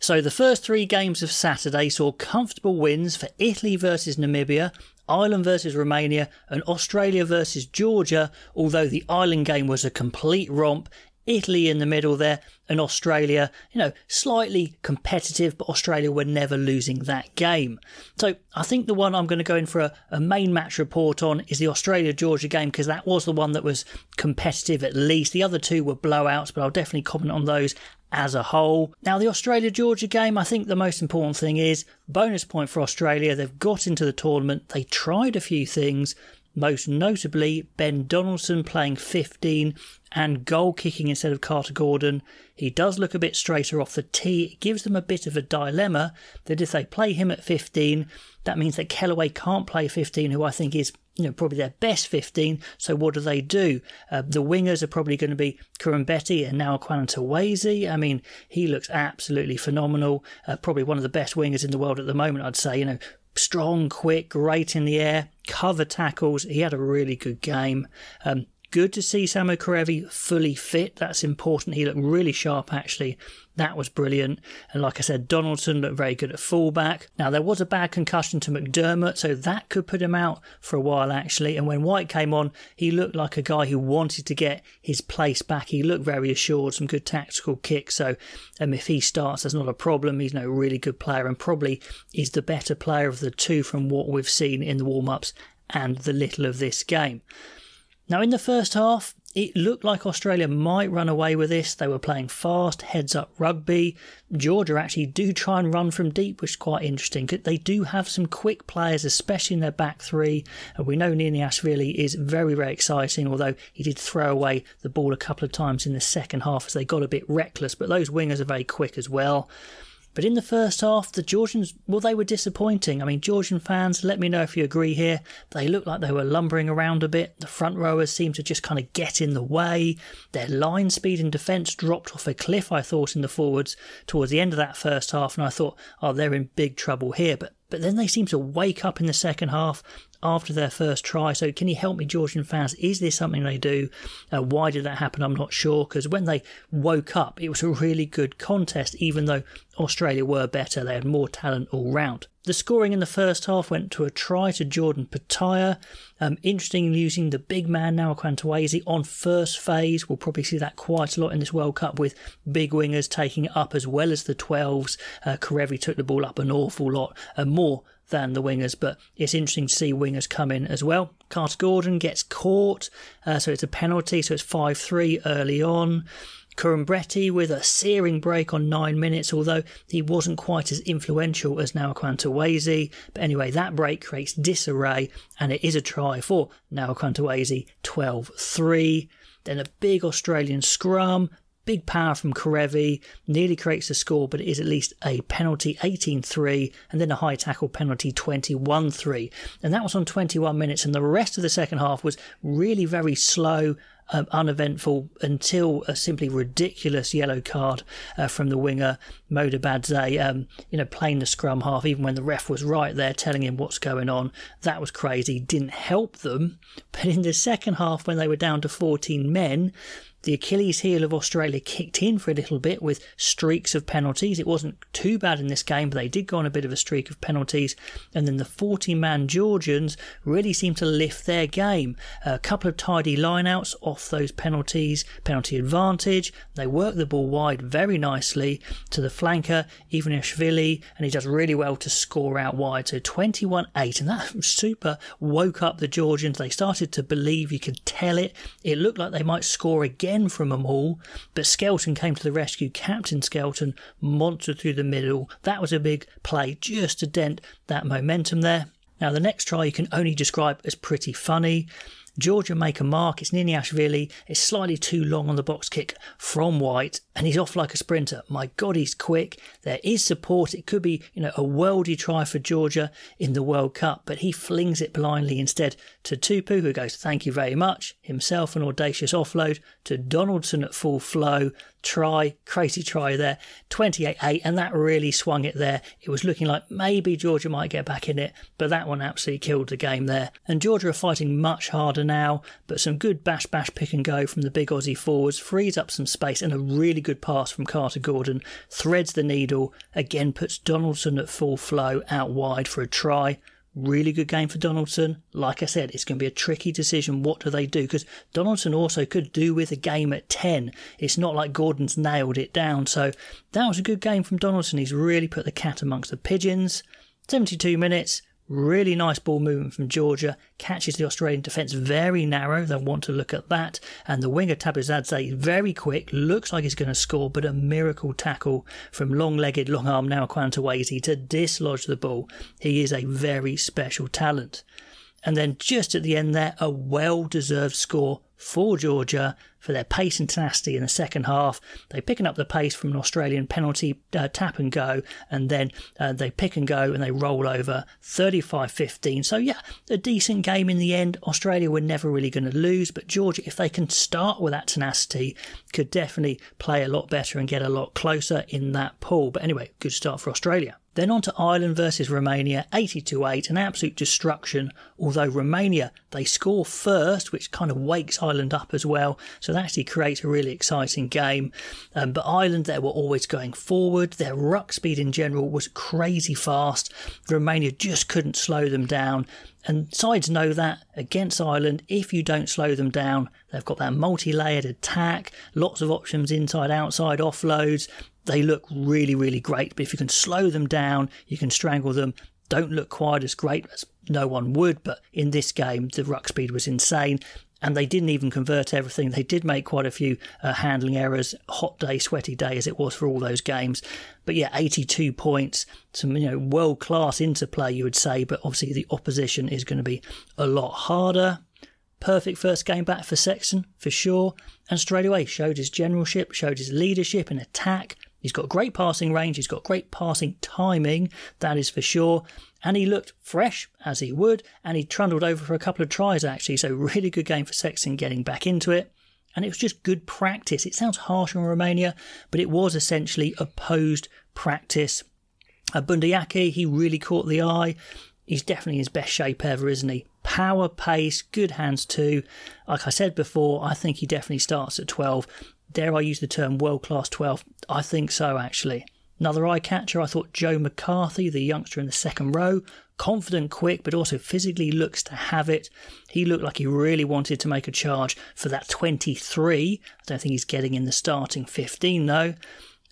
So the first 3 games of Saturday saw comfortable wins for Italy versus Namibia, Ireland versus Romania and Australia versus Georgia, although the Ireland game was a complete romp. Italy in the middle there, and Australia, slightly competitive, but Australia were never losing that game. So I think the one I'm going to go in for a main match report on is the Australia-Georgia game, because that was the one that was competitive at least. The other 2 were blowouts, but I'll definitely comment on those as a whole. Now the Australia-Georgia game, I think the most important thing is bonus point for Australia. They've got into the tournament, they tried a few things, most notably Ben Donaldson playing 15 and goal kicking instead of Carter Gordon. He does look a bit straighter off the tee. It gives them a bit of a dilemma that if they play him at 15, that means that Kellaway can't play 15, who I think is probably their best 15. So what do? The wingers are probably going to be Kurumbetti and now Aquanatawase. I mean, he looks absolutely phenomenal. Probably one of the best wingers in the world at the moment, I'd say. Strong, quick, great in the air, cover tackles. He had a really good game. Good to see Samu Kerevi fully fit. That's important. He looked really sharp, actually. That was brilliant. And like I said, Donaldson looked very good at fullback. Now, there was a bad concussion to McDermott, so that could put him out for a while, actually. And when White came on, he looked like a guy who wanted to get his place back. He looked very assured, some good tactical kicks. So if he starts, that's not a problem. He's a really good player and probably is the better player of the 2 from what we've seen in the warm-ups and the little of this game. Now, in the first half, it looked like Australia might run away with this. They were playing fast, heads-up rugby. Georgia actually do try and run from deep, which is quite interesting. They do have some quick players, especially in their back 3. And we know Niniashvili is very, very exciting, although he did throw away the ball a couple of times in the second half as they got a bit reckless. But those wingers are very quick as well. But in the first half, the Georgians, well, they were disappointing. I mean, Georgian fans, let me know if you agree here. They looked like they were lumbering around a bit. The front rowers seemed to just kind of get in the way. Their line speed and defence dropped off a cliff, I thought, in the forwards towards the end of that first half. And I thought, oh, they're in big trouble here. But then they seemed to wake up in the second half after their first try. So can you help me, Georgian fans? Is this something they do? Why did that happen? I'm not sure, because when they woke up, it was a really good contest, even though Australia were better. They had more talent all round. The scoring in the first half went to a try to Jordan Pataya. Interesting using the big man now, Aquanatawase, on first phase. We'll probably see that quite a lot in this World Cup with big wingers taking it up as well as the 12s. Kerevi took the ball up an awful lot more than the wingers, but it's interesting to see wingers come in as well. Carter Gordon gets caught, so it's a penalty, so it's 5-3 early on. Kurumbetti with a searing break on 9 minutes, although he wasn't quite as influential as now Aquanatawase. But anyway, that break creates disarray, and it is a try for now Aquanatawase, 12-3. Then a big Australian scrum. Big power from Kerevi, nearly creates a score, but it is at least a penalty, 18-3, and then a high tackle penalty, 21-3. And that was on 21 minutes, and the rest of the second half was really very slow, uneventful, until a simply ridiculous yellow card from the winger, Modibadze, playing the scrum half, even when the ref was right there telling him what's going on. That was crazy, didn't help them. But in the second half, when they were down to 14 men, the Achilles heel of Australia kicked in for a little bit with streaks of penalties. It wasn't too bad in this game, but they did go on a bit of a streak of penalties. And then the 40-man Georgians really seemed to lift their game. A couple of tidy lineouts off those penalties, penalty advantage. They work the ball wide very nicely to the flanker, Ivanishvili, and he does really well to score out wide. So 21-8, and that super woke up the Georgians. They started to believe, you could tell it. It looked like they might score again from them all, but Skelton came to the rescue. Captain Skelton monstered through the middle. That was a big play just to dent that momentum there. Now the next try you can only describe as pretty funny. Georgia make a mark, it's Niniashvili, it's slightly too long on the box kick from White, and he's off like a sprinter. My God, he's quick. There is support. It could be, a worldy try for Georgia in the World Cup, but he flings it blindly instead to Tupu, who goes, thank you very much. Himself an audacious offload to Donaldson at full flow. Try, crazy try there, 28-8, and that really swung it there. It was looking like maybe Georgia might get back in it, but that one absolutely killed the game there. And Georgia are fighting much harder now, but some good bash pick and go from the big Aussie forwards frees up some space, and a really good pass from Carter Gordon, threads the needle, again puts Donaldson at full flow out wide for a try. Really good game for Donaldson. Like I said, it's going to be a tricky decision. What do they do? Because Donaldson also could do with a game at 10. It's not like Gordon's nailed it down. So that was a good game from Donaldson. He's really put the cat amongst the pigeons. 72 minutes. Really nice ball movement from Georgia. Catches the Australian defence very narrow. They'll want to look at that. And the winger Tabuzadze, very quick. Looks like he's going to score, but a miracle tackle from long-legged, long-arm now Quantawasi to dislodge the ball. He is a very special talent. And then just at the end there, a well-deserved score for Georgia for their pace and tenacity in the second half. They're picking up the pace from an Australian penalty tap and go, and then they pick and go and they roll over 35-15. So yeah, a decent game in the end. Australia were never really going to lose, but Georgia, if they can start with that tenacity, could definitely play a lot better and get a lot closer in that pool. But anyway, good start for Australia. Then on to Ireland versus Romania, 80-8, an absolute destruction. Although Romania, they score first, which kind of wakes Ireland up as well. So that actually creates a really exciting game. But Ireland, they were always going forward. Their ruck speed in general was crazy fast. Romania just couldn't slow them down. And sides know that against Ireland, if you don't slow them down, they've got that multi-layered attack, lots of options inside, outside, offloads. They look really, really great. But if you can slow them down, you can strangle them. Don't look quite as great as no one would. But in this game, the ruck speed was insane. And they didn't even convert everything. They did make quite a few handling errors. Hot day, sweaty day as it was for all those games. But yeah, 82 points. Some world-class interplay, you would say. But obviously the opposition is going to be a lot harder. Perfect first game back for Sexton, for sure. And straight away showed his generalship, showed his leadership in attack. He's got great passing range. He's got great passing timing. That is for sure. And he looked fresh, as he would. And he trundled over for a couple of tries, actually. So really good game for Sexton getting back into it. And it was just good practice. It sounds harsh on Romania, but it was essentially opposed practice. Bundyaki, he really caught the eye. He's definitely in his best shape ever, isn't he? Power, pace, good hands too. Like I said before, I think he definitely starts at 12. Dare I use the term world-class 12? I think so, actually. Another eye-catcher, I thought Joe McCarthy, the youngster in the second row. Confident, quick, but also physically looks to have it. He looked like he really wanted to make a charge for that 23. I don't think he's getting in the starting 15, though.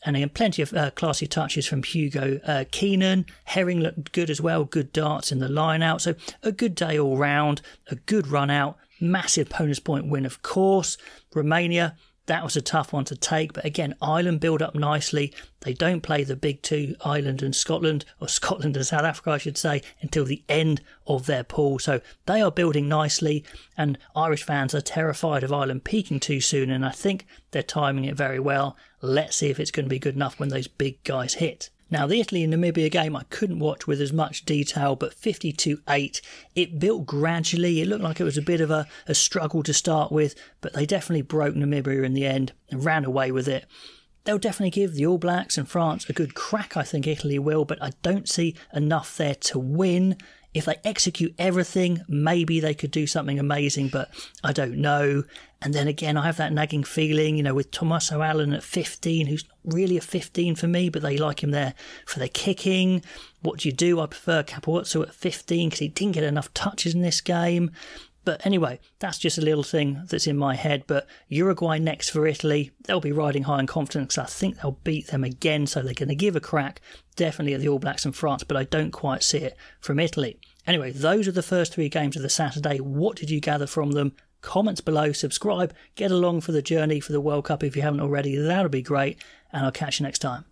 And again, plenty of classy touches from Hugo Keenan. Herring looked good as well. Good darts in the line-out. So a good day all round. A good run-out. Massive bonus point win, of course. Romania, that was a tough one to take. But again, Ireland build up nicely. They don't play the big two, Ireland and Scotland, or Scotland and South Africa, I should say, until the end of their pool. So they are building nicely. And Irish fans are terrified of Ireland peaking too soon. And I think they're timing it very well. Let's see if it's going to be good enough when those big guys hit. Now, the Italy and Namibia game I couldn't watch with as much detail, but 52-8, it built gradually. It looked like it was a bit of a struggle to start with, but they definitely broke Namibia in the end and ran away with it. They'll definitely give the All Blacks and France a good crack, I think Italy will, but I don't see enough there to win. If they execute everything, maybe they could do something amazing, but I don't know. And then again, I have that nagging feeling, with Tommaso Allen at 15, who's not really a 15 for me, but they like him there for the kicking. What do you do? I prefer Capuozzo at 15 because he didn't get enough touches in this game. But anyway, that's just a little thing that's in my head. But Uruguay next for Italy. They'll be riding high in confidence. I think they'll beat them again, so they're going to give a crack. Definitely at the All Blacks and France, but I don't quite see it from Italy. Anyway, those are the first three games of the Saturday. What did you gather from them? Comments below, subscribe, get along for the journey for the World Cup if you haven't already. That'll be great, and I'll catch you next time.